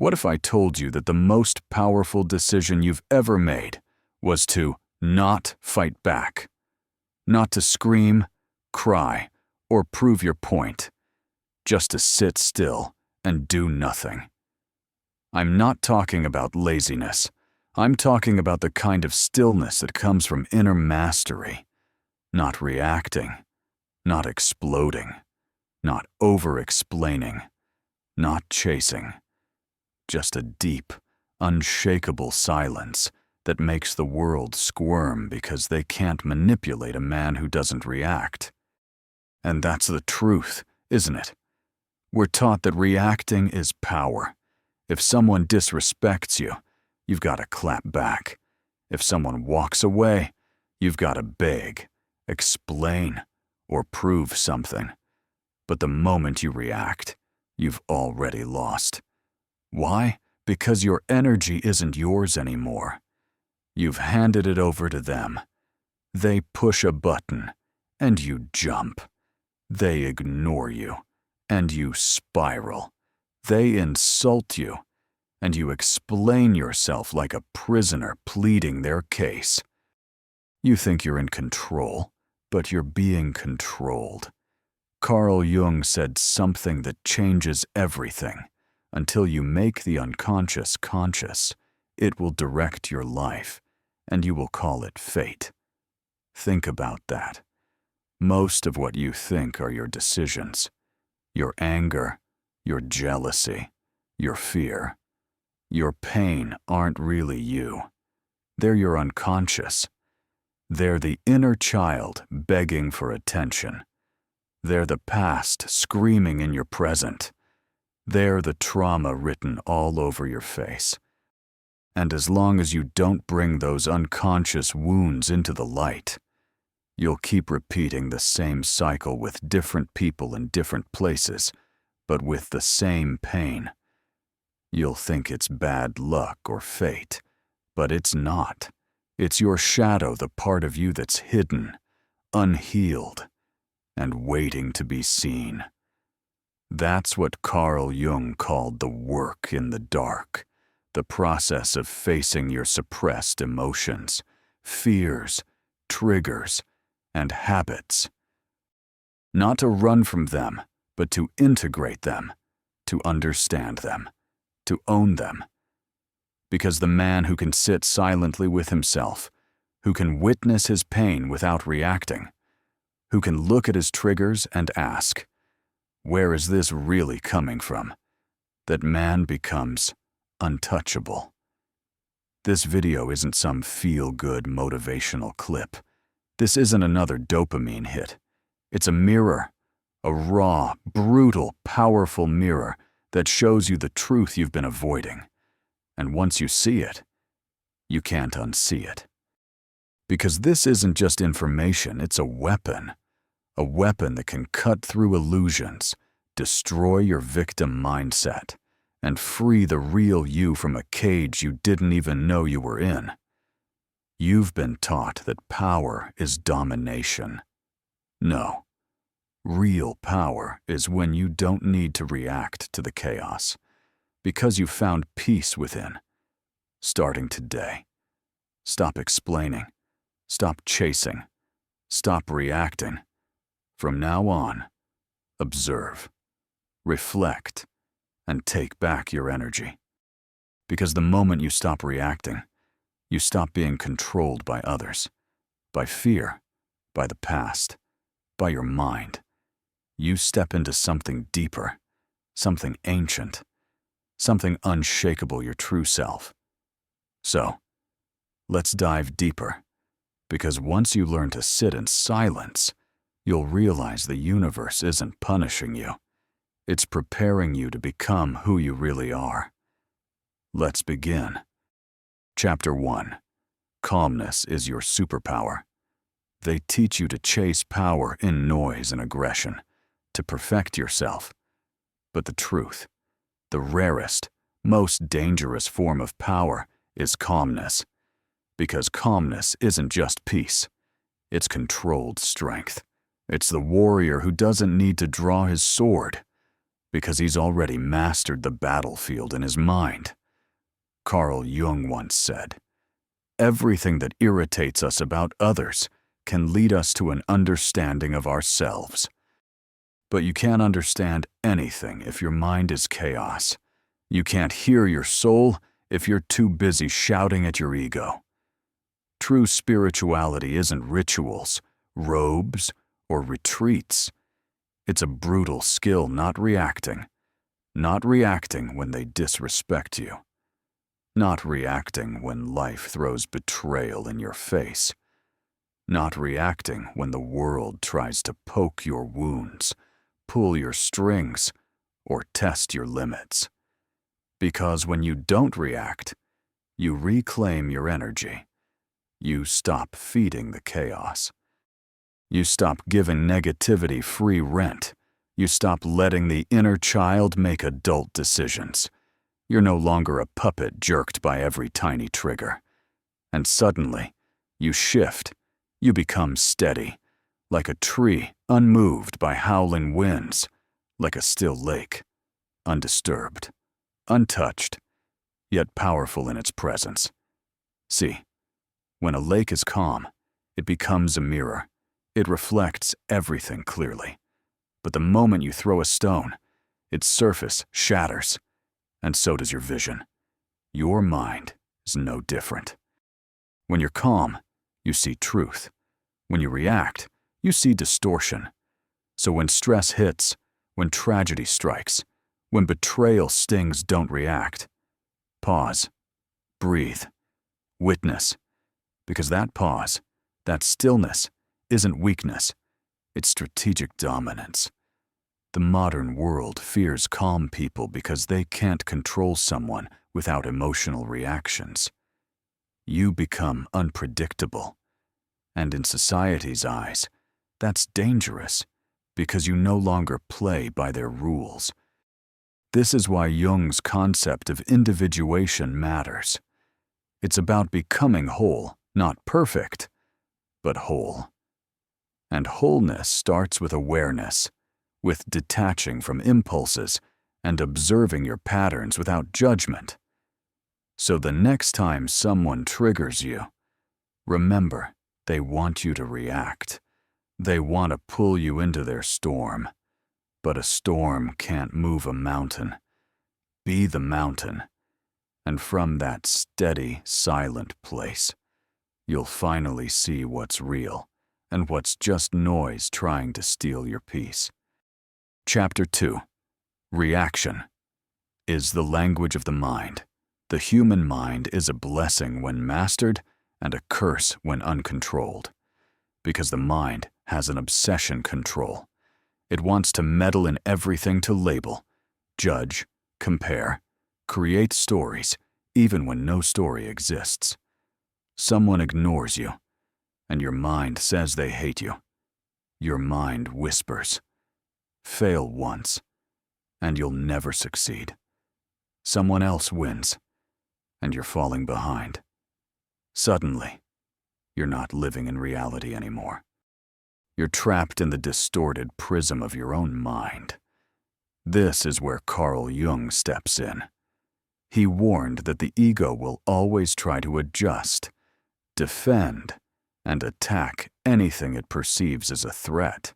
What if I told you that the most powerful decision you've ever made was to not fight back? Not to scream, cry, or prove your point, just to sit still and do nothing. I'm not talking about laziness. I'm talking about the kind of stillness that comes from inner mastery, not reacting, not exploding, not over-explaining, not chasing. Just a deep, unshakable silence that makes the world squirm because they can't manipulate a man who doesn't react. And that's the truth, isn't it? We're taught that reacting is power. If someone disrespects you, you've got to clap back. If someone walks away, you've got to beg, explain, or prove something. But the moment you react, you've already lost. Why? Because your energy isn't yours anymore. You've handed it over to them. They push a button, and you jump. They ignore you, and you spiral. They insult you, and you explain yourself like a prisoner pleading their case. You think you're in control, but you're being controlled. Carl Jung said something that changes everything. Until you make the unconscious conscious, it will direct your life, and you will call it fate. Think about that. Most of what you think are your decisions. Your anger, your jealousy, your fear. Your pain aren't really you. They're your unconscious. They're the inner child begging for attention. They're the past screaming in your present. They're the trauma written all over your face. And as long as you don't bring those unconscious wounds into the light, you'll keep repeating the same cycle with different people in different places, but with the same pain. You'll think it's bad luck or fate, but it's not. It's your shadow, the part of you that's hidden, unhealed, and waiting to be seen. That's what Carl Jung called the work in the dark, the process of facing your suppressed emotions, fears, triggers, and habits. Not to run from them, but to integrate them, to understand them, to own them. Because the man who can sit silently with himself, who can witness his pain without reacting, who can look at his triggers and ask, where is this really coming from? That man becomes untouchable. This video isn't some feel-good motivational clip. This isn't another dopamine hit. It's a mirror, a raw, brutal, powerful mirror that shows you the truth you've been avoiding. And once you see it, you can't unsee it. Because this isn't just information, it's a weapon. A weapon that can cut through illusions, destroy your victim mindset, and free the real you from a cage you didn't even know you were in. You've been taught that power is domination. No. Real power is when you don't need to react to the chaos, because you've found peace within. Starting today. Stop explaining. Stop chasing. Stop reacting. From now on, observe, reflect, and take back your energy. Because the moment you stop reacting, you stop being controlled by others, by fear, by the past, by your mind. You step into something deeper, something ancient, something unshakable, your true self. So, let's dive deeper, because once you learn to sit in silence, you'll realize the universe isn't punishing you. It's preparing you to become who you really are. Let's begin. Chapter 1. Calmness is your superpower. They teach you to chase power in noise and aggression, to perfect yourself. But the truth, the rarest, most dangerous form of power is calmness. Because calmness isn't just peace. It's controlled strength. It's the warrior who doesn't need to draw his sword, Because he's already mastered the battlefield in his mind. Carl Jung once said, "Everything that irritates us about others can lead us to an understanding of ourselves." But you can't understand anything if your mind is chaos. You can't hear your soul if you're too busy shouting at your ego. True spirituality isn't rituals, robes, or retreats. It's a brutal skill not reacting. Not reacting when they disrespect you. Not reacting when life throws betrayal in your face. Not reacting when the world tries to poke your wounds, pull your strings, or test your limits. Because when you don't react, you reclaim your energy. You stop feeding the chaos. You stop giving negativity free rent. You stop letting the inner child make adult decisions. You're no longer a puppet jerked by every tiny trigger. And suddenly, you shift. You become steady, like a tree unmoved by howling winds, like a still lake, undisturbed, untouched, yet powerful in its presence. See, when a lake is calm, it becomes a mirror. It reflects everything clearly. But the moment you throw a stone, its surface shatters, and so does your vision. Your mind is no different. When you're calm, you see truth. When you react, you see distortion. So when stress hits, when tragedy strikes, when betrayal stings, don't react. Pause. Breathe. Witness. Because that pause, that stillness, isn't weakness. It's strategic dominance. The modern world fears calm people because they can't control someone without emotional reactions. You become unpredictable. And in society's eyes, that's dangerous because you no longer play by their rules. This is why Jung's concept of individuation matters. It's about becoming whole, not perfect, but whole. And wholeness starts with awareness, with detaching from impulses and observing your patterns without judgment. So the next time someone triggers you, remember, they want you to react. They want to pull you into their storm. But a storm can't move a mountain. Be the mountain. And from that steady, silent place, you'll finally see what's real and what's just noise trying to steal your peace. Chapter 2. Reaction is the language of the mind. The human mind is a blessing when mastered and a curse when uncontrolled. Because the mind has an obsession control. It wants to meddle in everything to label, judge, compare, create stories, even when no story exists. Someone ignores you, and your mind says they hate you. Your mind whispers. Fail once, and you'll never succeed. Someone else wins, and you're falling behind. Suddenly, you're not living in reality anymore. You're trapped in the distorted prism of your own mind. This is where Carl Jung steps in. He warned that the ego will always try to adjust, defend, and attack anything it perceives as a threat.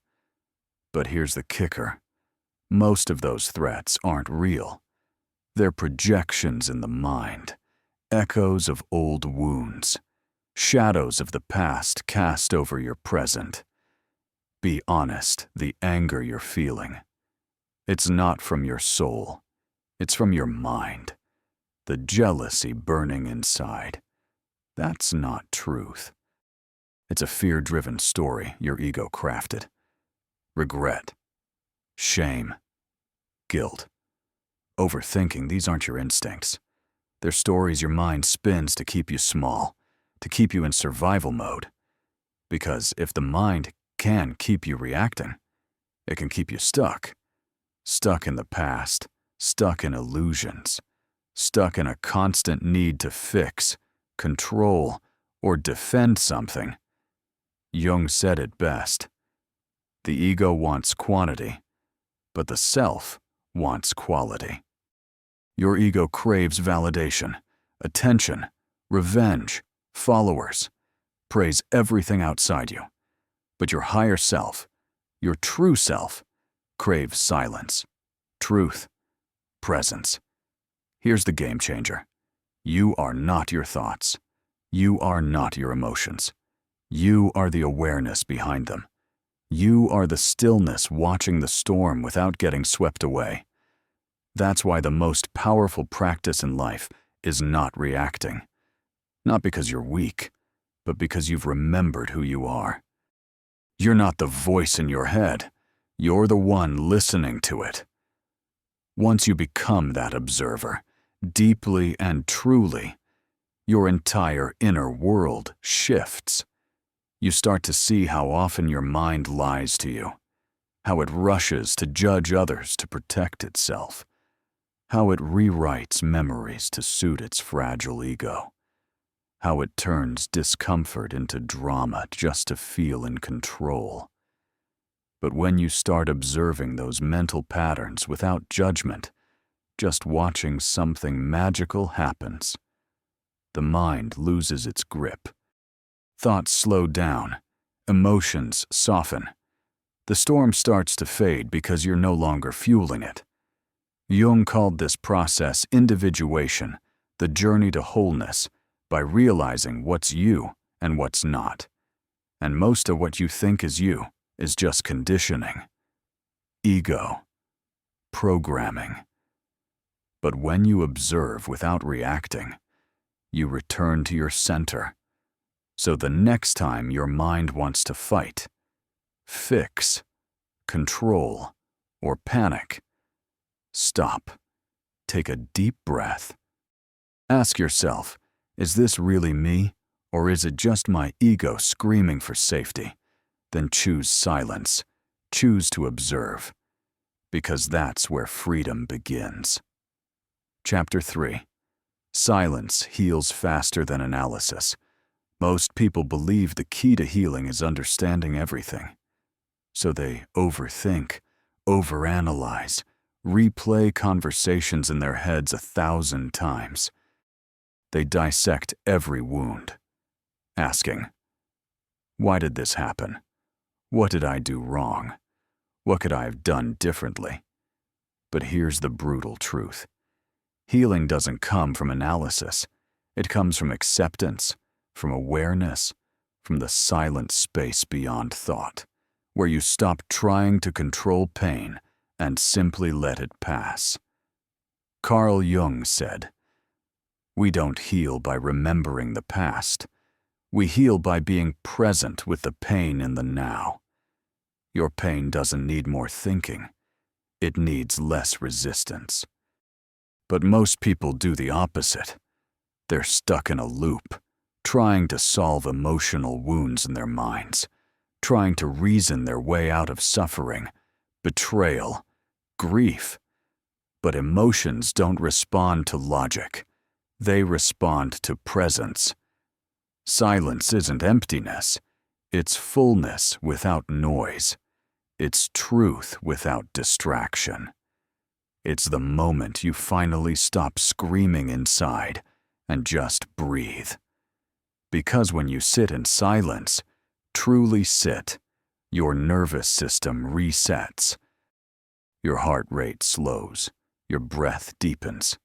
But here's the kicker. Most of those threats aren't real. They're projections in the mind, echoes of old wounds, shadows of the past cast over your present. Be honest, the anger you're feeling. It's not from your soul. It's from your mind. The jealousy burning inside. That's not truth. It's a fear-driven story your ego crafted. Regret, shame, guilt. Overthinking, these aren't your instincts. They're stories your mind spins to keep you small, to keep you in survival mode. Because if the mind can keep you reacting, it can keep you stuck. Stuck in the past, stuck in illusions, stuck in a constant need to fix, control, or defend something. Jung said it best. The ego wants quantity, but the self wants quality. Your ego craves validation, attention, revenge, followers, praise everything outside you. But your higher self, your true self, craves silence, truth, presence. Here's the game changer. You are not your thoughts. You are not your emotions. You are the awareness behind them. You are the stillness watching the storm without getting swept away. That's why the most powerful practice in life is not reacting. Not because you're weak, but because you've remembered who you are. You're not the voice in your head. You're the one listening to it. Once you become that observer, deeply and truly, your entire inner world shifts. You start to see how often your mind lies to you, how it rushes to judge others to protect itself, how it rewrites memories to suit its fragile ego, how it turns discomfort into drama just to feel in control. But when you start observing those mental patterns without judgment, just watching, something magical happens. The mind loses its grip. Thoughts slow down. Emotions soften. The storm starts to fade because you're no longer fueling it. Jung called this process individuation, the journey to wholeness, by realizing what's you and what's not. And most of what you think is you is just conditioning, ego, programming. But when you observe without reacting, you return to your center. So the next time your mind wants to fight, fix, control, or panic, stop. Take a deep breath. Ask yourself, is this really me, or is it just my ego screaming for safety? Then choose silence. Choose to observe. Because that's where freedom begins. Chapter 3. Silence heals faster than analysis. Most people believe the key to healing is understanding everything. So they overthink, overanalyze, replay conversations in their heads 1,000 times. They dissect every wound, asking, why did this happen? What did I do wrong? What could I have done differently? But here's the brutal truth. Healing doesn't come from analysis. It comes from acceptance, from awareness, from the silent space beyond thought, where you stop trying to control pain and simply let it pass. Carl Jung said, "We don't heal by remembering the past. We heal by being present with the pain in the now. Your pain doesn't need more thinking. It needs less resistance." But most people do the opposite. They're stuck in a loop, trying to solve emotional wounds in their minds, trying to reason their way out of suffering, betrayal, grief. But emotions don't respond to logic. They respond to presence. Silence isn't emptiness. It's fullness without noise. It's truth without distraction. It's the moment you finally stop screaming inside and just breathe. Because when you sit in silence, truly sit, your nervous system resets. Your heart rate slows, your breath deepens,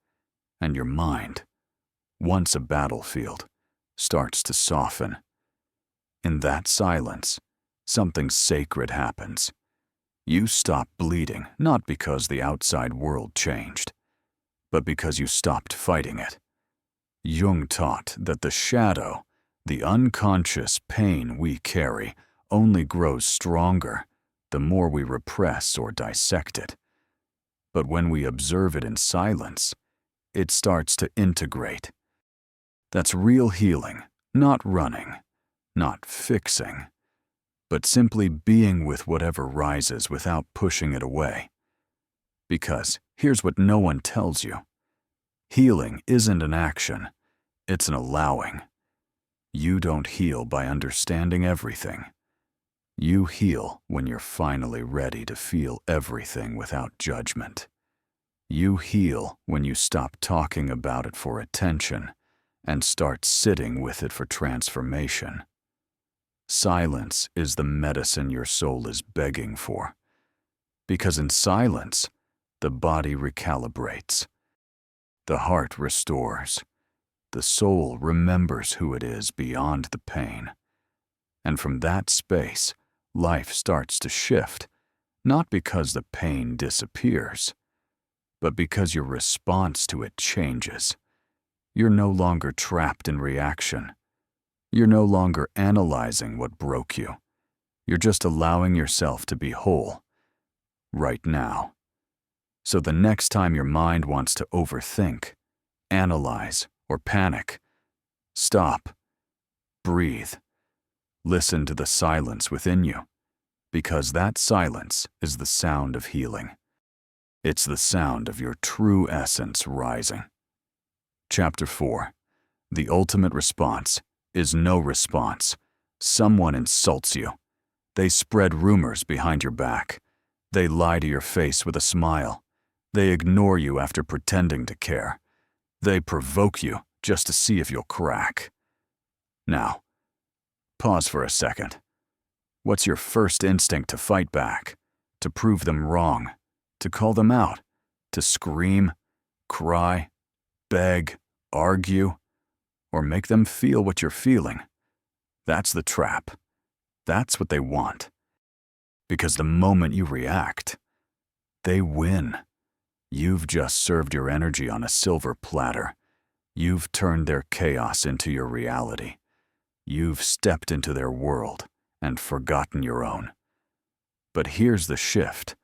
and your mind, once a battlefield, starts to soften. In that silence, something sacred happens. You stop bleeding, not because the outside world changed, but because you stopped fighting it. Jung taught that the shadow, the unconscious pain we carry, only grows stronger the more we repress or dissect it. But when we observe it in silence, it starts to integrate. That's real healing, not running, not fixing, but simply being with whatever rises without pushing it away. Because here's what no one tells you. Healing isn't an action, it's an allowing. You don't heal by understanding everything. You heal when you're finally ready to feel everything without judgment. You heal when you stop talking about it for attention and start sitting with it for transformation. Silence is the medicine your soul is begging for, because in silence, the body recalibrates, the heart restores, the soul remembers who it is beyond the pain. And from that space, life starts to shift, not because the pain disappears, but because your response to it changes. You're no longer trapped in reaction. You're no longer analyzing what broke you. You're just allowing yourself to be whole, right now. So the next time your mind wants to overthink, analyze, or panic, stop, breathe, listen to the silence within you, because that silence is the sound of healing. It's the sound of your true essence rising. Chapter 4. The ultimate response is no response. Someone insults you. They spread rumors behind your back. They lie to your face with a smile. They ignore you after pretending to care. They provoke you just to see if you'll crack. Now, pause for a second. What's your first instinct to fight back? To prove them wrong? To call them out? To scream? Cry? Beg? Argue? Or make them feel what you're feeling? That's the trap. That's what they want. Because the moment you react, they win. You've just served your energy on a silver platter. You've turned their chaos into your reality. You've stepped into their world and forgotten your own. But here's the shift.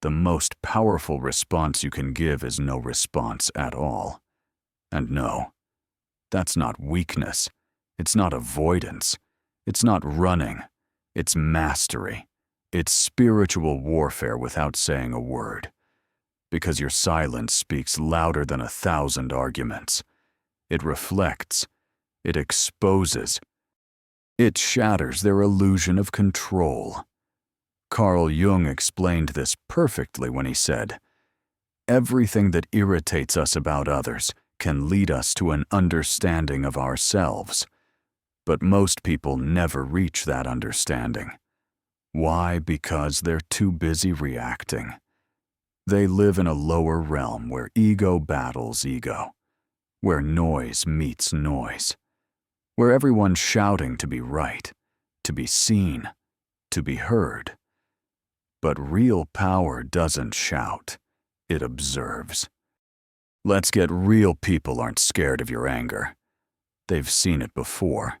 The most powerful response you can give is no response at all. And no, that's not weakness. It's not avoidance. It's not running. It's mastery. It's spiritual warfare without saying a word. Because your silence speaks louder than 1,000 arguments. It reflects. It exposes. It shatters their illusion of control. Carl Jung explained this perfectly when he said, "Everything that irritates us about others can lead us to an understanding of ourselves. But most people never reach that understanding. Why? Because they're too busy reacting. They live in a lower realm where ego battles ego, where noise meets noise, where everyone's shouting to be right, to be seen, to be heard. But real power doesn't shout, it observes. Let's get real. People aren't scared of your anger. They've seen it before.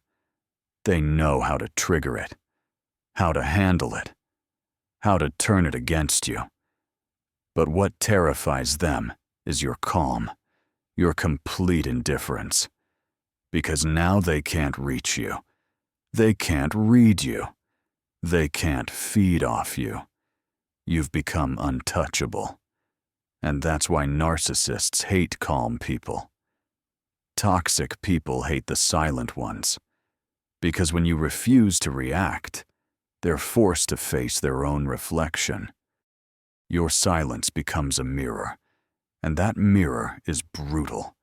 They know how to trigger it, how to handle it, how to turn it against you. But what terrifies them is your calm, your complete indifference. Because now they can't reach you. They can't read you. They can't feed off you. You've become untouchable. And that's why narcissists hate calm people. Toxic people hate the silent ones. Because when you refuse to react, they're forced to face their own reflection. Your silence becomes a mirror, and that mirror is brutal.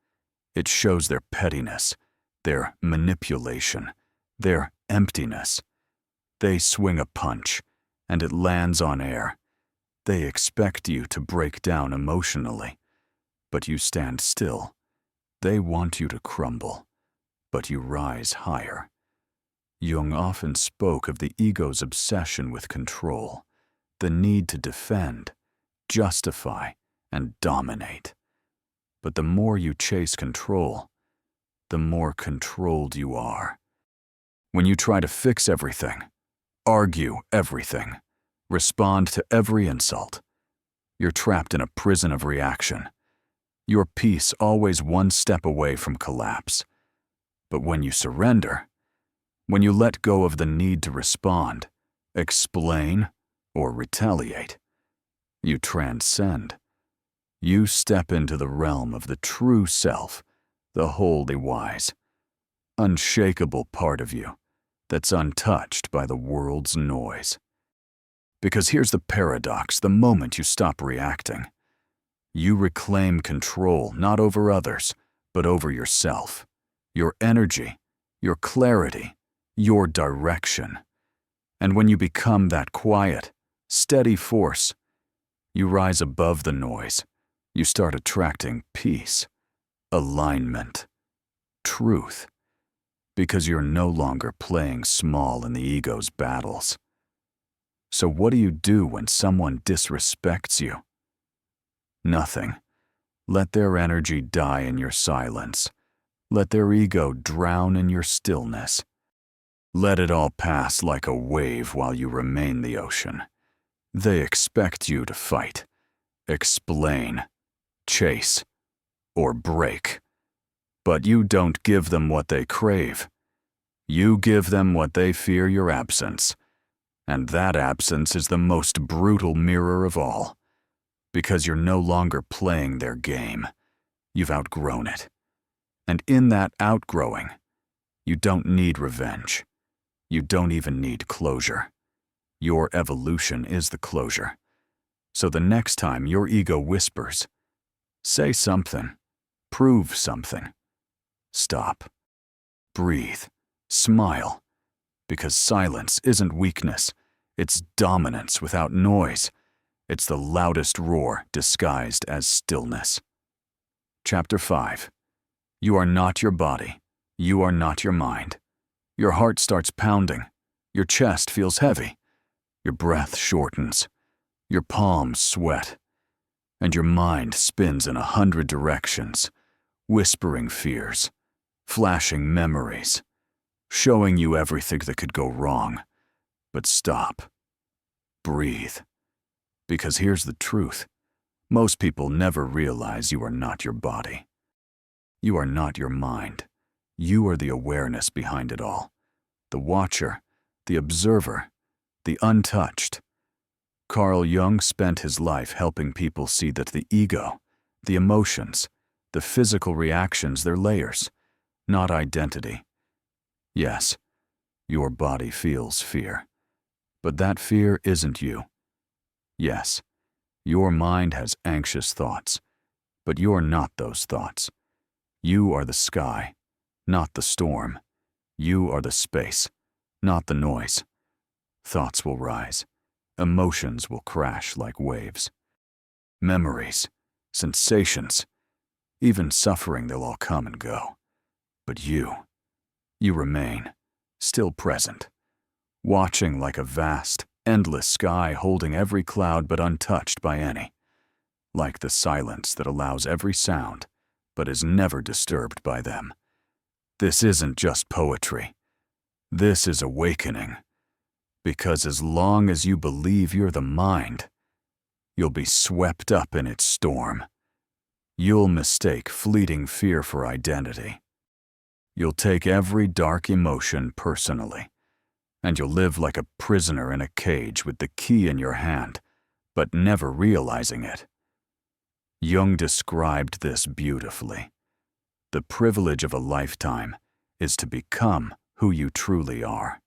It shows their pettiness, their manipulation, their emptiness. They swing a punch, and it lands on air. They expect you to break down emotionally, but you stand still. They want you to crumble, but you rise higher. Jung often spoke of the ego's obsession with control, the need to defend, justify, and dominate. But the more you chase control, the more controlled you are. When you try to fix everything, argue everything, respond to every insult, you're trapped in a prison of reaction. Your peace always one step away from collapse. But when you surrender, when you let go of the need to respond, explain, or retaliate, you transcend. You step into the realm of the true self, the wholly wise, unshakable part of you that's untouched by the world's noise. Because here's the paradox: the moment you stop reacting, You reclaim control not over others, but over yourself, your energy, your clarity, your direction. And when you become that quiet, steady force, you rise above the noise. You start attracting peace, alignment, truth, because you're no longer playing small in the ego's battles. So what do you do when someone disrespects you? Nothing. Let their energy die in your silence. Let their ego drown in your stillness. Let it all pass like a wave while you remain the ocean. They expect you to fight, explain, chase, or break. But you don't give them what they crave. You give them what they fear your absence. And that absence is the most brutal mirror of all. Because you're no longer playing their game. You've outgrown it. And in that outgrowing, you don't need revenge. You don't even need closure. Your evolution is the closure. So the next time your ego whispers, say something, prove something. Stop. Breathe. Smile. Because silence isn't weakness. It's dominance without noise. It's the loudest roar disguised as stillness. Chapter 5. You are not your body. You are not your mind. Your heart starts pounding. Your chest feels heavy. Your breath shortens. Your palms sweat. And your mind spins in 100 directions, whispering fears, flashing memories, showing you everything that could go wrong. But stop. Breathe. Because here's the truth. Most people never realize you are not your body. You are not your mind. You are the awareness behind it all. The watcher, the observer, the untouched. Carl Jung spent his life helping people see that the ego, the emotions, the physical reactions, they're layers, not identity. Yes, your body feels fear. But that fear isn't you. Yes, your mind has anxious thoughts, but you're not those thoughts. You are the sky, not the storm. You are the space, not the noise. Thoughts will rise. Emotions will crash like waves. Memories, sensations, even suffering, they'll all come and go. But you remain, still present, watching like a vast, endless sky holding every cloud but untouched by any. Like the silence that allows every sound, but is never disturbed by them. This isn't just poetry. This is awakening. Because as long as you believe you're the mind, you'll be swept up in its storm. You'll mistake fleeting fear for identity. You'll take every dark emotion personally, and you'll live like a prisoner in a cage with the key in your hand, but never realizing it. Jung described this beautifully. The privilege of a lifetime is to become who you truly are.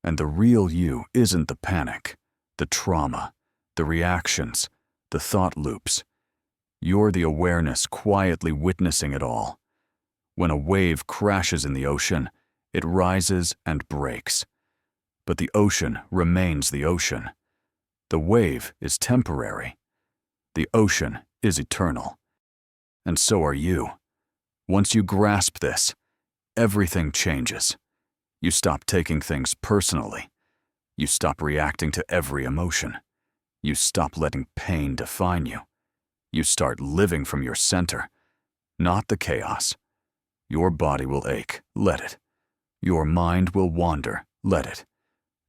And the real you isn't the panic, the trauma, the reactions, the thought loops. You're the awareness quietly witnessing it all. When a wave crashes in the ocean, it rises and breaks. But the ocean remains the ocean. The wave is temporary. The ocean is eternal. And so are you. Once you grasp this, everything changes. You stop taking things personally. You stop reacting to every emotion. You stop letting pain define you. You start living from your center, not the chaos. Your body will ache, let it. Your mind will wander, let it.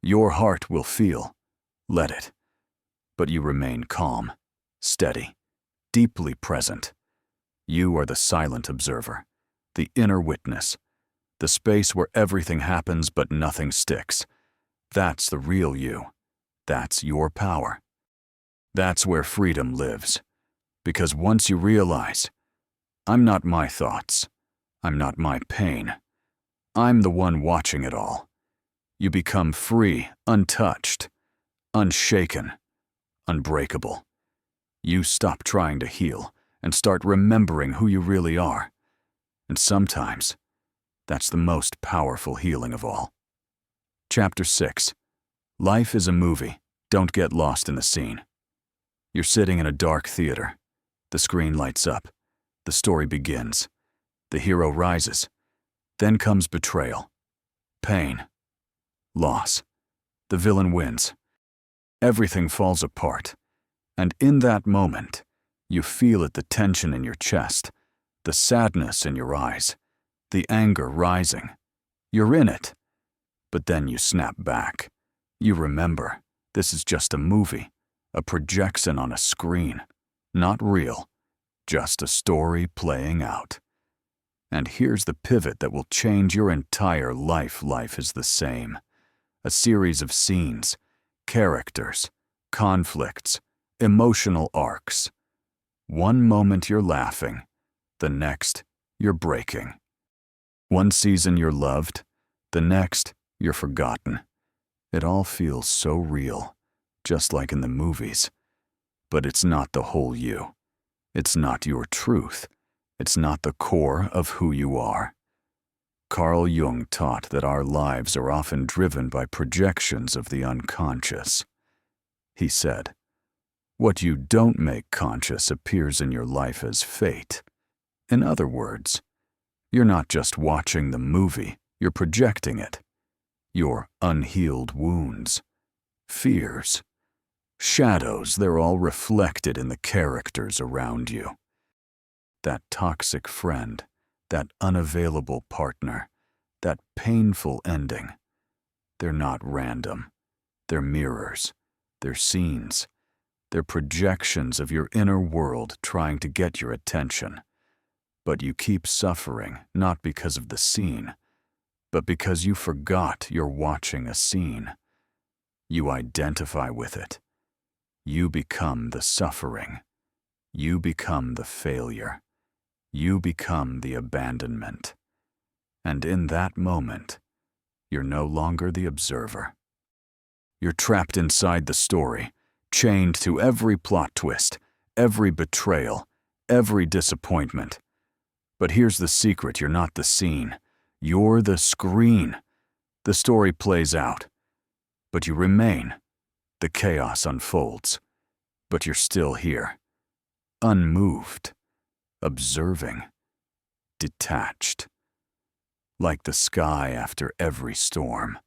Your heart will feel, let it. But you remain calm, steady, deeply present. You are the silent observer, the inner witness, the space where everything happens but nothing sticks. That's the real you. That's your power. That's where freedom lives. Because once you realize, I'm not my thoughts, I'm not my pain, I'm the one watching it all, you become free, untouched, unshaken, unbreakable. You stop trying to heal and start remembering who you really are. And sometimes, that's the most powerful healing of all. Chapter 6. Life is a movie. Don't get lost in the scene. You're sitting in a dark theater. The screen lights up. The story begins. The hero rises. Then comes betrayal, pain, loss. The villain wins. Everything falls apart. And in that moment, you feel it, the tension in your chest, the sadness in your eyes, the anger rising. You're in it. But then you snap back. You remember, this is just a movie, a projection on a screen. Not real, just a story playing out. And here's the pivot that will change your entire life. Life is the same. A series of scenes, characters, conflicts, emotional arcs. One moment you're laughing, the next you're breaking. One season you're loved, the next you're forgotten. It all feels so real, just like in the movies. But it's not the whole you. It's not your truth. It's not the core of who you are. Carl Jung taught that our lives are often driven by projections of the unconscious. He said, "What you don't make conscious appears in your life as fate." In other words, you're not just watching the movie, you're projecting it. Your unhealed wounds, fears, shadows, they're all reflected in the characters around you. That toxic friend, that unavailable partner, that painful ending. They're not random. They're mirrors. They're scenes. They're projections of your inner world trying to get your attention. But you keep suffering not because of the scene, but because you forgot you're watching a scene. You identify with it. You become the suffering. You become the failure. You become the abandonment. And in that moment, you're no longer the observer. You're trapped inside the story, chained to every plot twist, every betrayal, every disappointment. But here's the secret, you're not the scene. You're the screen. The story plays out, but you remain. The chaos unfolds, but you're still here, unmoved, observing, detached. Like the sky after every storm,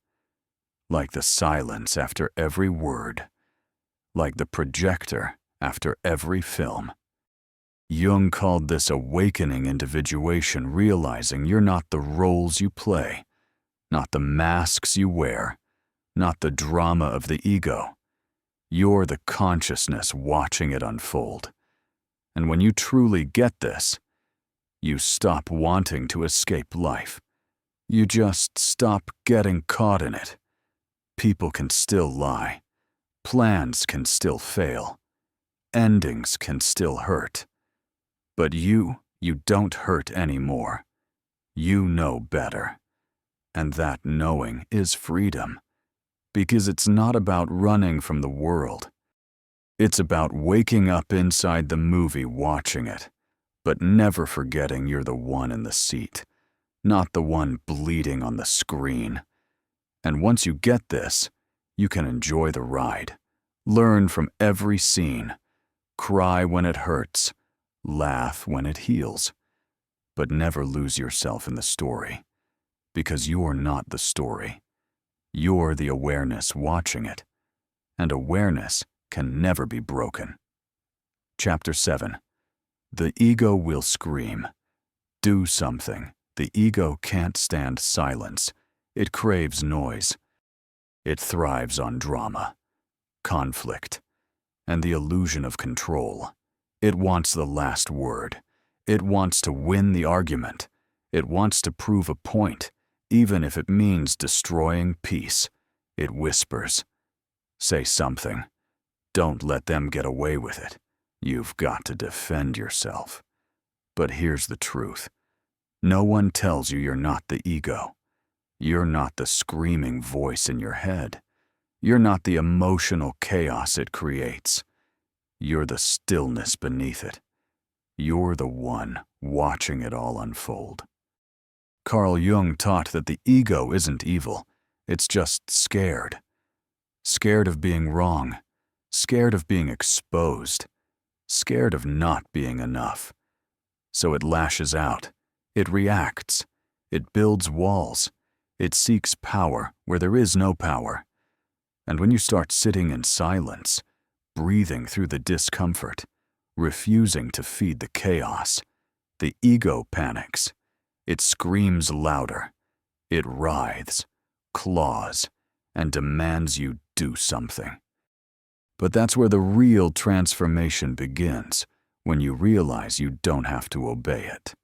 like the silence after every word, like the projector after every film. Jung called this awakening individuation, realizing you're not the roles you play, not the masks you wear, not the drama of the ego. You're the consciousness watching it unfold. And when you truly get this, you stop wanting to escape life. You just stop getting caught in it. People can still lie. Plans can still fail. Endings can still hurt. But you don't hurt anymore. You know better. And that knowing is freedom. Because it's not about running from the world. It's about waking up inside the movie watching it, but never forgetting you're the one in the seat, not the one bleeding on the screen. And once you get this, you can enjoy the ride, learn from every scene, cry when it hurts, laugh when it heals, but never lose yourself in the story, because you're not the story. You're the awareness watching it, and awareness can never be broken. Chapter 7. The ego will scream. Do something. The ego can't stand silence. It craves noise. It thrives on drama, conflict, and the illusion of control. It wants the last word. It wants to win the argument. It wants to prove a point, even if it means destroying peace. It whispers, "Say something. Don't let them get away with it. You've got to defend yourself." But here's the truth. No one tells you you're not the ego. You're not the screaming voice in your head. You're not the emotional chaos it creates. You're the stillness beneath it. You're the one watching it all unfold. Carl Jung taught that the ego isn't evil, it's just scared. Scared of being wrong, scared of being exposed, scared of not being enough. So it lashes out, it reacts, it builds walls, it seeks power where there is no power. And when you start sitting in silence, breathing through the discomfort, refusing to feed the chaos, the ego panics. It screams louder. It writhes, claws, and demands you do something. But that's where the real transformation begins, when you realize you don't have to obey it.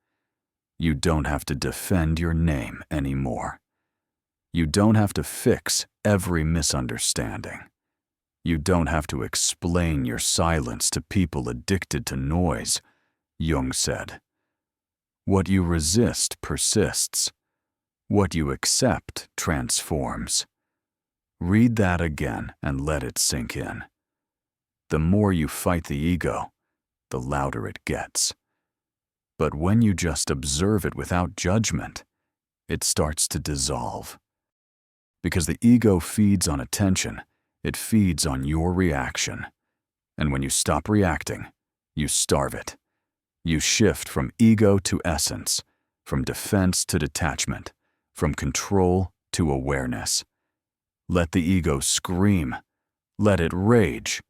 You don't have to defend your name anymore. You don't have to fix every misunderstanding. You don't have to explain your silence to people addicted to noise, Jung said. What you resist persists. What you accept transforms. Read that again and let it sink in. The more you fight the ego, the louder it gets. But when you just observe it without judgment, it starts to dissolve. Because the ego feeds on attention, it feeds on your reaction. And when you stop reacting, you starve it. You shift from ego to essence, from defense to detachment, from control to awareness. Let the ego scream. Let it rage.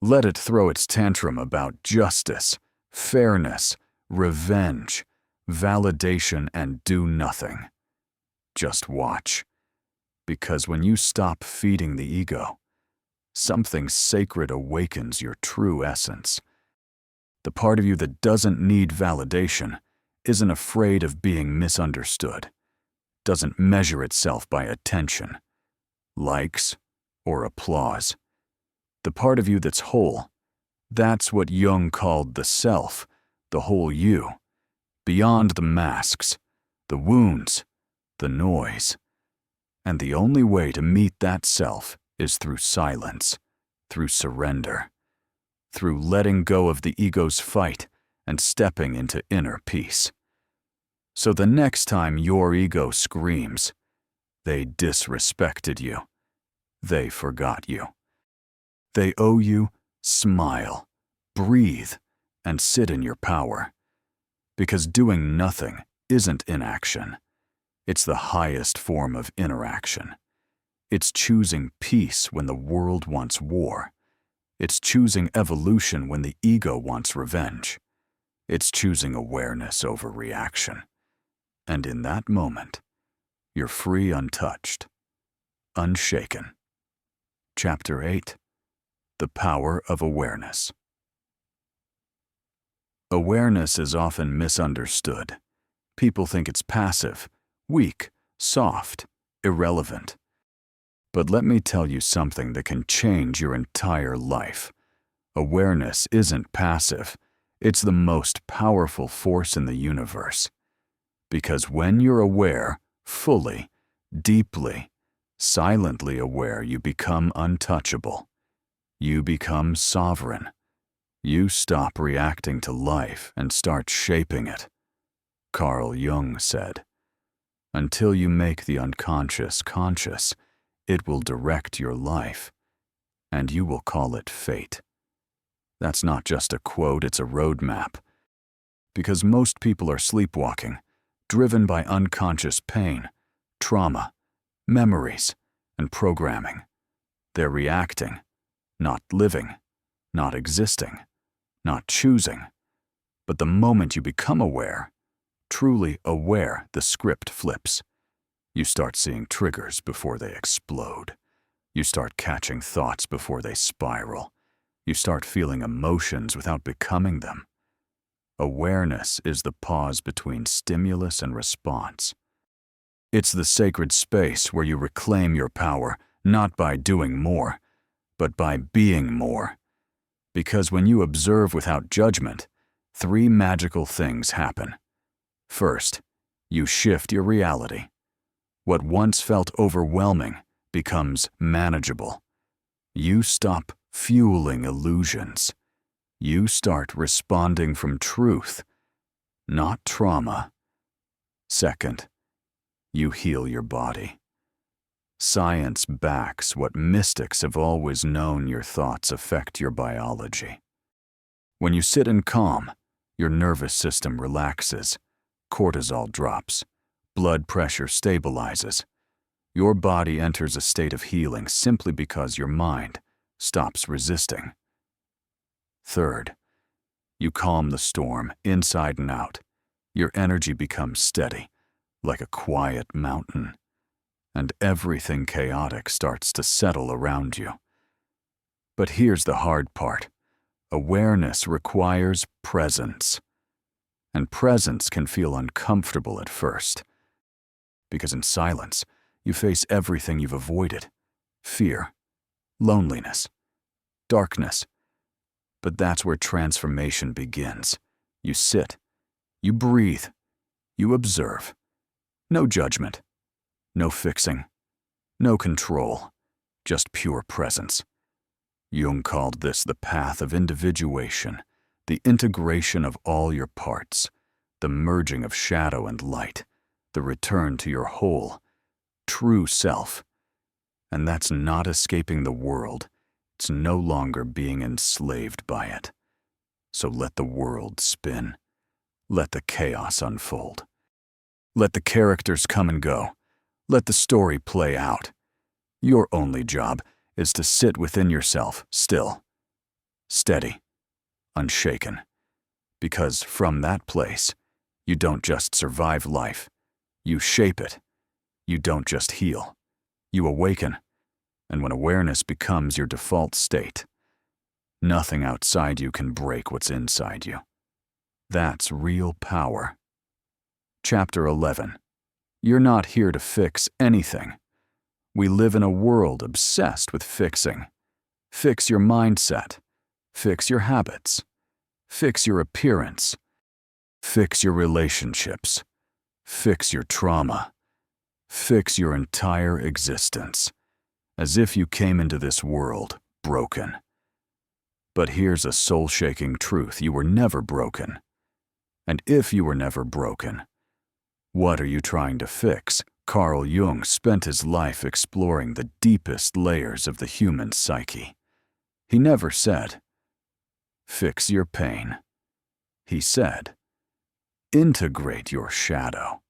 Let it throw its tantrum about justice, fairness, revenge, validation, and do nothing. Just watch. Because when you stop feeding the ego, something sacred awakens your true essence. The part of you that doesn't need validation, isn't afraid of being misunderstood, doesn't measure itself by attention, likes, or applause. The part of you that's whole, that's what Jung called the self, the whole you, beyond the masks, the wounds, the noise. And the only way to meet that self is through silence, through surrender, through letting go of the ego's fight and stepping into inner peace. So the next time your ego screams, they disrespected you, they forgot you. They owe you, smile, breathe, and sit in your power. Because doing nothing isn't inaction. It's the highest form of interaction. It's choosing peace when the world wants war. It's choosing evolution when the ego wants revenge. It's choosing awareness over reaction. And in that moment, you're free untouched, unshaken. Chapter 8. The Power of Awareness. Awareness is often misunderstood. People think it's passive, weak, soft, irrelevant. But let me tell you something that can change your entire life. Awareness isn't passive. It's the most powerful force in the universe. Because when you're aware, fully, deeply, silently aware, you become untouchable. You become sovereign. You stop reacting to life and start shaping it. Carl Jung said, "Until you make the unconscious conscious, it will direct your life, and you will call it fate." That's not just a quote, it's a roadmap. Because most people are sleepwalking, driven by unconscious pain, trauma, memories, and programming. They're reacting, not living, not existing, not choosing. But the moment you become aware, truly aware, the script flips. You start seeing triggers before they explode. You start catching thoughts before they spiral. You start feeling emotions without becoming them. Awareness is the pause between stimulus and response. It's the sacred space where you reclaim your power, not by doing more, but by being more. Because when you observe without judgment, 3 magical things happen. First, you shift your reality. What once felt overwhelming becomes manageable. You stop fueling illusions. You start responding from truth, not trauma. Second, you heal your body. Science backs what mystics have always known: your thoughts affect your biology. When you sit in calm, your nervous system relaxes, cortisol drops, blood pressure stabilizes. Your body enters a state of healing simply because your mind stops resisting. Third, you calm the storm inside and out. Your energy becomes steady, like a quiet mountain, and everything chaotic starts to settle around you. But here's the hard part. Awareness requires presence. And presence can feel uncomfortable at first, because in silence, you face everything you've avoided: fear, loneliness, darkness. But that's where transformation begins. You sit, you breathe, you observe. No judgment, no fixing, no control, just pure presence. Jung called this the path of individuation, the integration of all your parts, the merging of shadow and light, the return to your whole, true self. And that's not escaping the world. It's no longer being enslaved by it. So let the world spin. Let the chaos unfold. Let the characters come and go. Let the story play out. Your only job is to sit within yourself, still, steady, unshaken. Because from that place, you don't just survive life. You shape it. You don't just heal. You awaken. And when awareness becomes your default state, nothing outside you can break what's inside you. That's real power. Chapter 11. You're not here to fix anything. We live in a world obsessed with fixing. Fix your mindset. Fix your habits. Fix your appearance. Fix your relationships. Fix your trauma. Fix your entire existence. As if you came into this world broken. But here's a soul-shaking truth: you were never broken. And if you were never broken, what are you trying to fix? Carl Jung spent his life exploring the deepest layers of the human psyche. He never said, "Fix your pain." He said, "Integrate your shadow."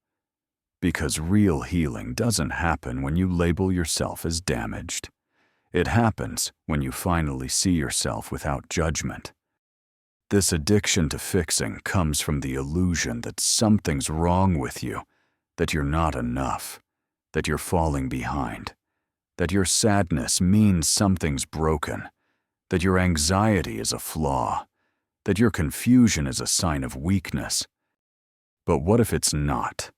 Because real healing doesn't happen when you label yourself as damaged. It happens when you finally see yourself without judgment. This addiction to fixing comes from the illusion that something's wrong with you, that you're not enough, that you're falling behind, that your sadness means something's broken, that your anxiety is a flaw, that your confusion is a sign of weakness. But what if it's not?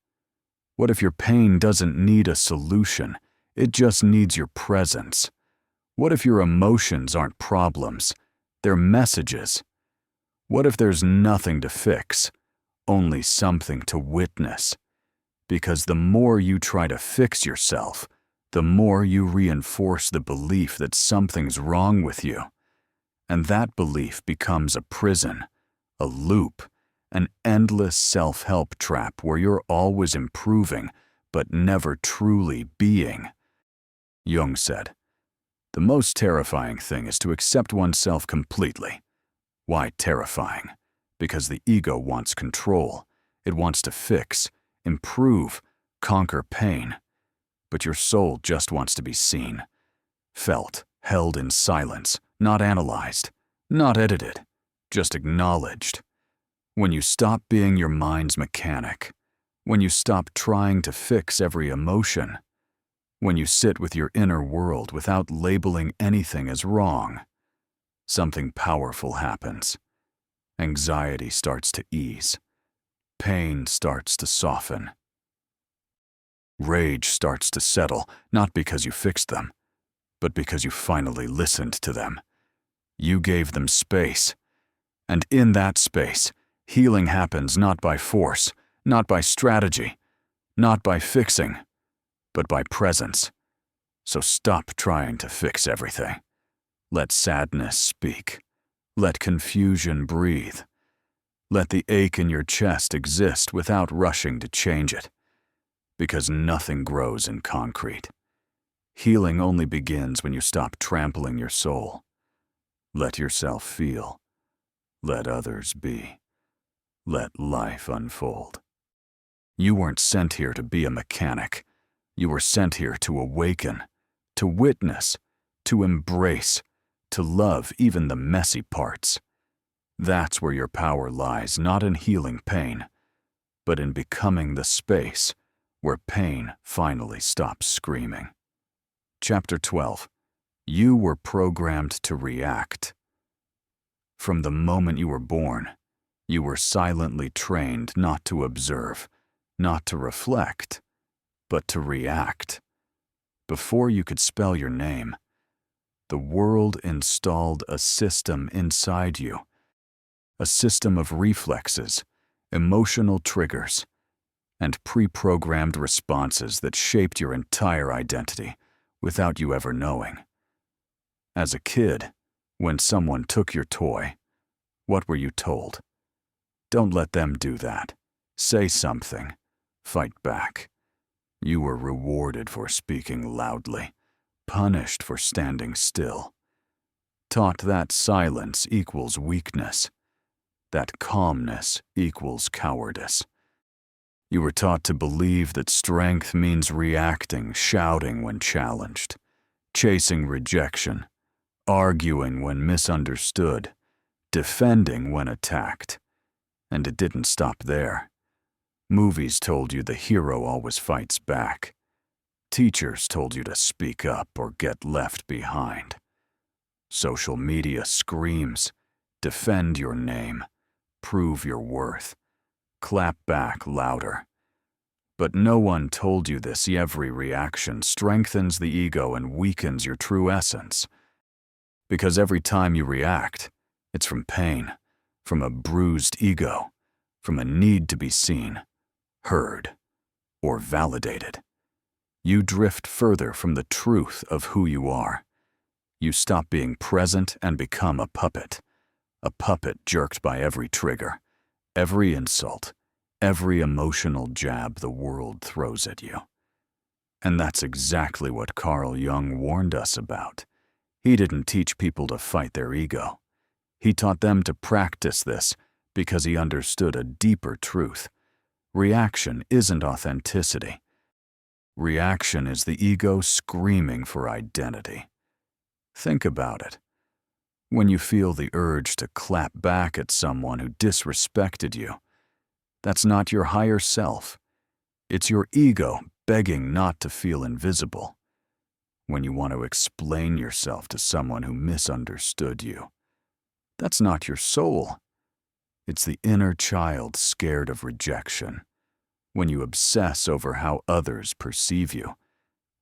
What if your pain doesn't need a solution? It just needs your presence. What if your emotions aren't problems? They're messages. What if there's nothing to fix, only something to witness? Because the more you try to fix yourself, the more you reinforce the belief that something's wrong with you. And that belief becomes a prison, a loop, an endless self-help trap where you're always improving, but never truly being. Jung said, "The most terrifying thing is to accept oneself completely." Why terrifying? Because the ego wants control. It wants to fix, improve, conquer pain. But your soul just wants to be seen, felt, held in silence, not analyzed, not edited, just acknowledged. When you stop being your mind's mechanic, when you stop trying to fix every emotion, when you sit with your inner world without labeling anything as wrong, something powerful happens. Anxiety starts to ease. Pain starts to soften. Rage starts to settle, not because you fixed them, but because you finally listened to them. You gave them space. And in that space, healing happens not by force, not by strategy, not by fixing, but by presence. So stop trying to fix everything. Let sadness speak. Let confusion breathe. Let the ache in your chest exist without rushing to change it, because nothing grows in concrete. Healing only begins when you stop trampling your soul. Let yourself feel. Let others be. Let life unfold. You weren't sent here to be a mechanic. You were sent here to awaken, to witness, to embrace, to love even the messy parts. That's where your power lies, not in healing pain, but in becoming the space where pain finally stops screaming. Chapter 12. You were programmed to react. From the moment you were born, you were silently trained not to observe, not to reflect, but to react. Before you could spell your name, the world installed a system inside you, a system of reflexes, emotional triggers, and pre-programmed responses that shaped your entire identity without you ever knowing. As a kid, when someone took your toy, what were you told? Don't let them do that. Say something. Fight back. You were rewarded for speaking loudly, punished for standing still. Taught that silence equals weakness, that calmness equals cowardice. You were taught to believe that strength means reacting, shouting when challenged, chasing rejection, arguing when misunderstood, defending when attacked. And it didn't stop there. Movies told you the hero always fights back. Teachers told you to speak up or get left behind. Social media screams, defend your name, prove your worth, clap back louder. But no one told you this every reaction strengthens the ego and weakens your true essence. Because every time you react, it's from pain, from a bruised ego, from a need to be seen, heard, or validated. You drift further from the truth of who you are. You stop being present and become a puppet jerked by every trigger, every insult, every emotional jab the world throws at you. And that's exactly what Carl Jung warned us about. He didn't teach people to fight their ego. He taught them to practice this because he understood a deeper truth. Reaction isn't authenticity. Reaction is the ego screaming for identity. Think about it. When you feel the urge to clap back at someone who disrespected you, that's not your higher self. It's your ego begging not to feel invisible. When you want to explain yourself to someone who misunderstood you, that's not your soul. It's the inner child scared of rejection. When you obsess over how others perceive you,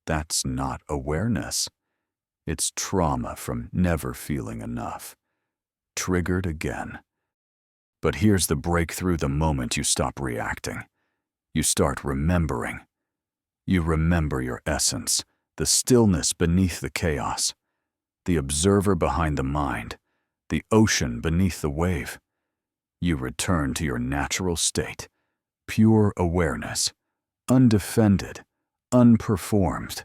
that's not awareness. It's trauma from never feeling enough. Triggered again. But here's the breakthrough the moment you stop reacting. You start remembering. You remember your essence, the stillness beneath the chaos, the observer behind the mind, the ocean beneath the wave. You return to your natural state, pure awareness, undefended, unperformed,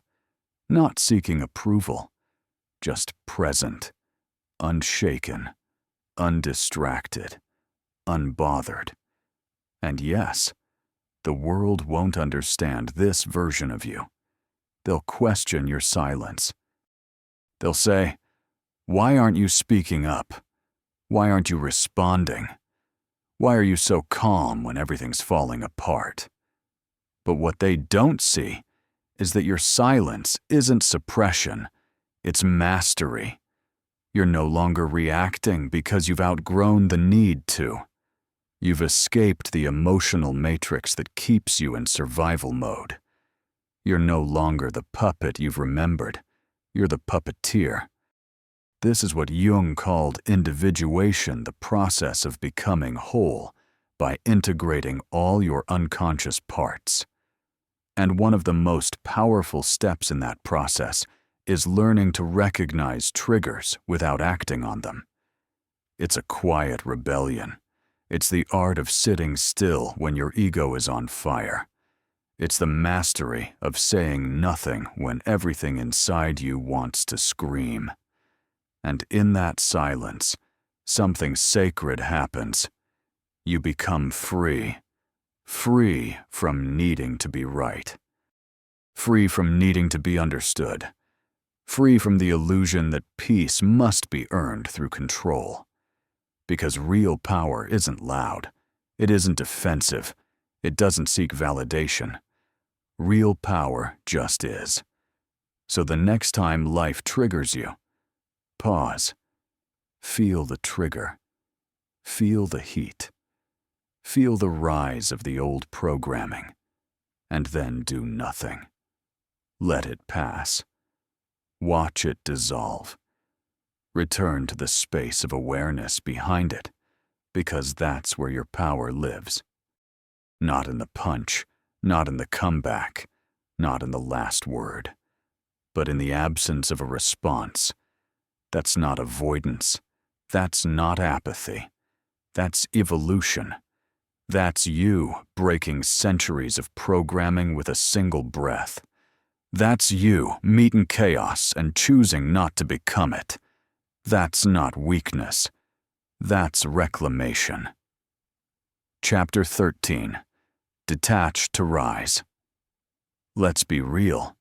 not seeking approval, just present, unshaken, undistracted, unbothered. And yes, the world won't understand this version of you. They'll question your silence. They'll say, "Why aren't you speaking up? Why aren't you responding? Why are you so calm when everything's falling apart?" But what they don't see is that your silence isn't suppression, it's mastery. You're no longer reacting because you've outgrown the need to. You've escaped the emotional matrix that keeps you in survival mode. You're no longer the puppet you've remembered. You're the puppeteer. This is what Jung called individuation, the process of becoming whole by integrating all your unconscious parts. And one of the most powerful steps in that process is learning to recognize triggers without acting on them. It's a quiet rebellion. It's the art of sitting still when your ego is on fire. It's the mastery of saying nothing when everything inside you wants to scream. And in that silence, something sacred happens. You become free. Free from needing to be right. Free from needing to be understood. Free from the illusion that peace must be earned through control. Because real power isn't loud. It isn't defensive. It doesn't seek validation. Real power just is. So the next time life triggers you, pause. Feel the trigger. Feel the heat. Feel the rise of the old programming. And then do nothing. Let it pass. Watch it dissolve. Return to the space of awareness behind it, because that's where your power lives. Not in the punch, not in the comeback, not in the last word, but in the absence of a response. That's not avoidance. That's not apathy. That's evolution. That's you breaking centuries of programming with a single breath. That's you meeting chaos and choosing not to become it. That's not weakness. That's reclamation. Chapter 13. Detach to rise. Let's be real.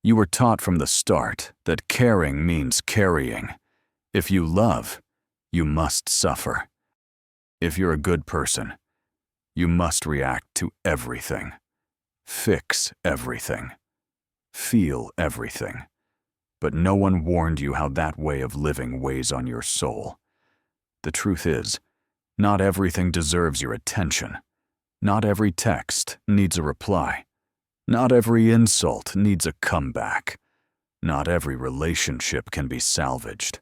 You were taught from the start that caring means carrying. If you love, you must suffer. If you're a good person, you must react to everything. Fix everything. Feel everything. But no one warned you how that way of living weighs on your soul. The truth is, not everything deserves your attention. Not every text needs a reply. Not every insult needs a comeback. Not every relationship can be salvaged.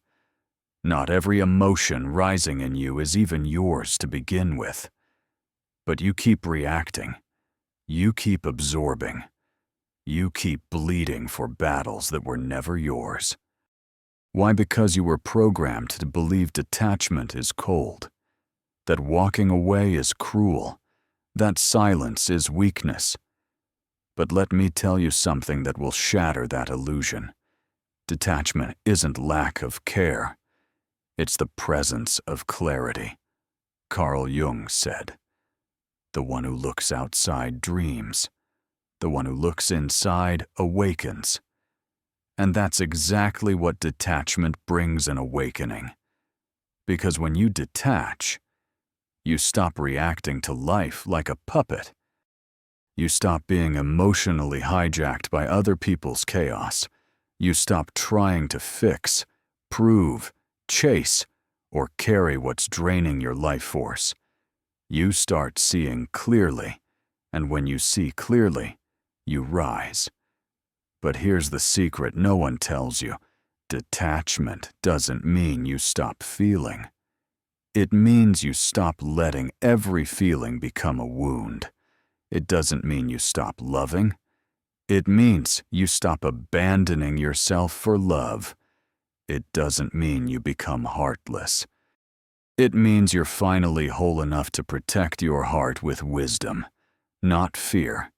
Not every emotion rising in you is even yours to begin with. But you keep reacting. You keep absorbing. You keep bleeding for battles that were never yours. Why? Because you were programmed to believe detachment is cold, that walking away is cruel, that silence is weakness. But let me tell you something that will shatter that illusion. Detachment isn't lack of care. It's the presence of clarity. Carl Jung said, "The one who looks outside dreams. The one who looks inside awakens." And that's exactly what detachment brings an awakening. Because when you detach, you stop reacting to life like a puppet. You stop being emotionally hijacked by other people's chaos. You stop trying to fix, prove, chase, or carry what's draining your life force. You start seeing clearly, and when you see clearly, you rise. But here's the secret no one tells you. Detachment doesn't mean you stop feeling. It means you stop letting every feeling become a wound. It doesn't mean you stop loving. It means you stop abandoning yourself for love. It doesn't mean you become heartless. It means you're finally whole enough to protect your heart with wisdom, not fear.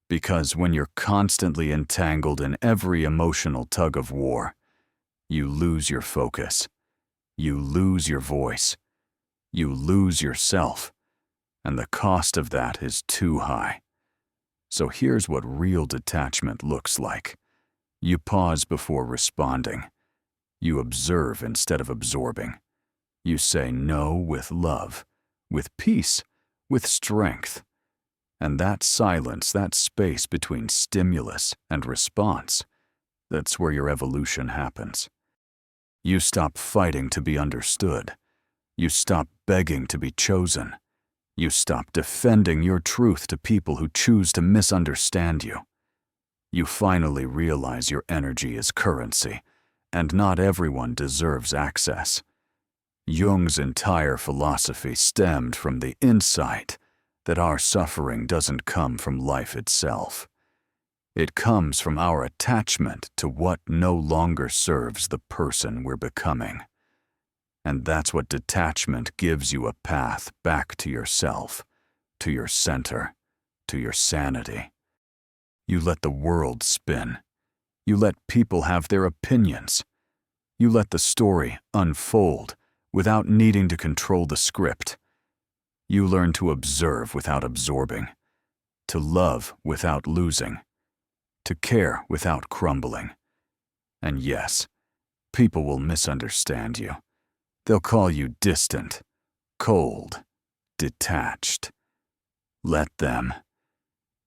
Because when you're constantly entangled in every emotional tug of war, you lose your focus, you lose your voice, you lose yourself, and the cost of that is too high. So here's what real detachment looks like. You pause before responding. You observe instead of absorbing. You say no with love, with peace, with strength. And that silence, that space between stimulus and response, that's where your evolution happens. You stop fighting to be understood. You stop begging to be chosen. You stop defending your truth to people who choose to misunderstand you. You finally realize your energy is currency, and not everyone deserves access. Jung's entire philosophy stemmed from the insight that our suffering doesn't come from life itself. It comes from our attachment to what no longer serves the person we're becoming. And that's what detachment gives you, a path back to yourself, to your center, to your sanity. You let the world spin. You let people have their opinions. You let the story unfold without needing to control the script. You learn to observe without absorbing, to love without losing, to care without crumbling. And yes, people will misunderstand you. They'll call you distant, cold, detached. Let them,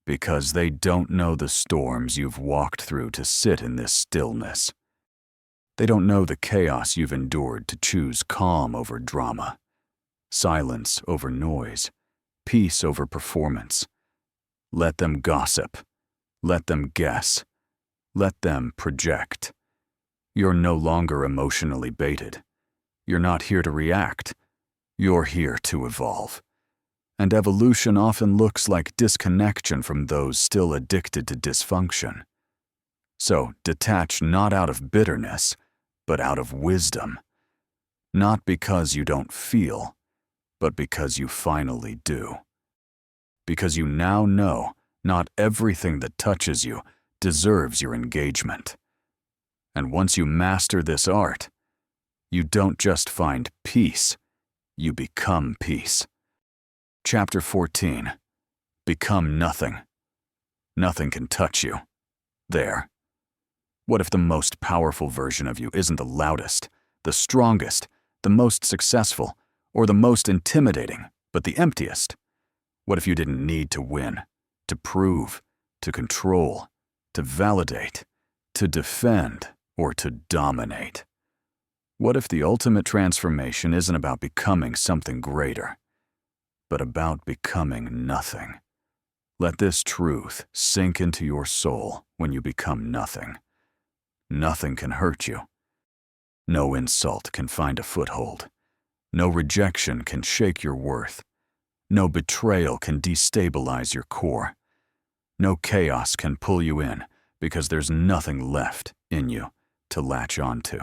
because they don't know the storms you've walked through to sit in this stillness. They don't know the chaos you've endured to choose calm over drama, silence over noise, peace over performance. Let them gossip. Let them guess. Let them project. You're no longer emotionally baited. You're not here to react. You're here to evolve. And evolution often looks like disconnection from those still addicted to dysfunction. So detach not out of bitterness, but out of wisdom. Not because you don't feel, but because you finally do. Because you now know not everything that touches you deserves your engagement. And once you master this art, you don't just find peace, you become peace. Chapter 14. Become nothing. Nothing can touch you. There. What if the most powerful version of you isn't the loudest, the strongest, the most successful, or the most intimidating, but the emptiest? What if you didn't need to win, to prove, to control, to validate, to defend, or to dominate? What if the ultimate transformation isn't about becoming something greater, but about becoming nothing? Let this truth sink into your soul when you become nothing. Nothing can hurt you. No insult can find a foothold. No rejection can shake your worth. No betrayal can destabilize your core. No chaos can pull you in because there's nothing left in you to latch onto.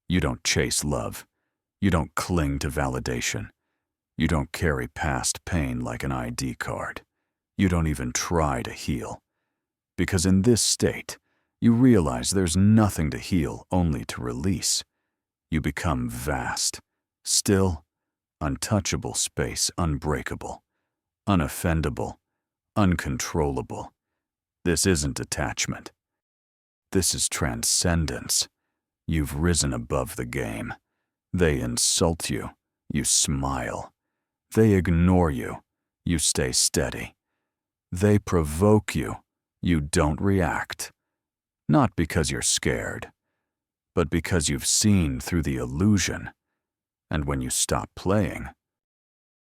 You don't chase love. You don't cling to validation. You don't carry past pain like an ID card. You don't even try to heal. Because in this state, you realize there's nothing to heal, only to release. You become vast, still, untouchable space, unbreakable, unoffendable, uncontrollable. This isn't detachment. This is transcendence. You've risen above the game. They insult you. You smile. They ignore you. You stay steady. They provoke you. You don't react. Not because you're scared, but because you've seen through the illusion. And when you stop playing,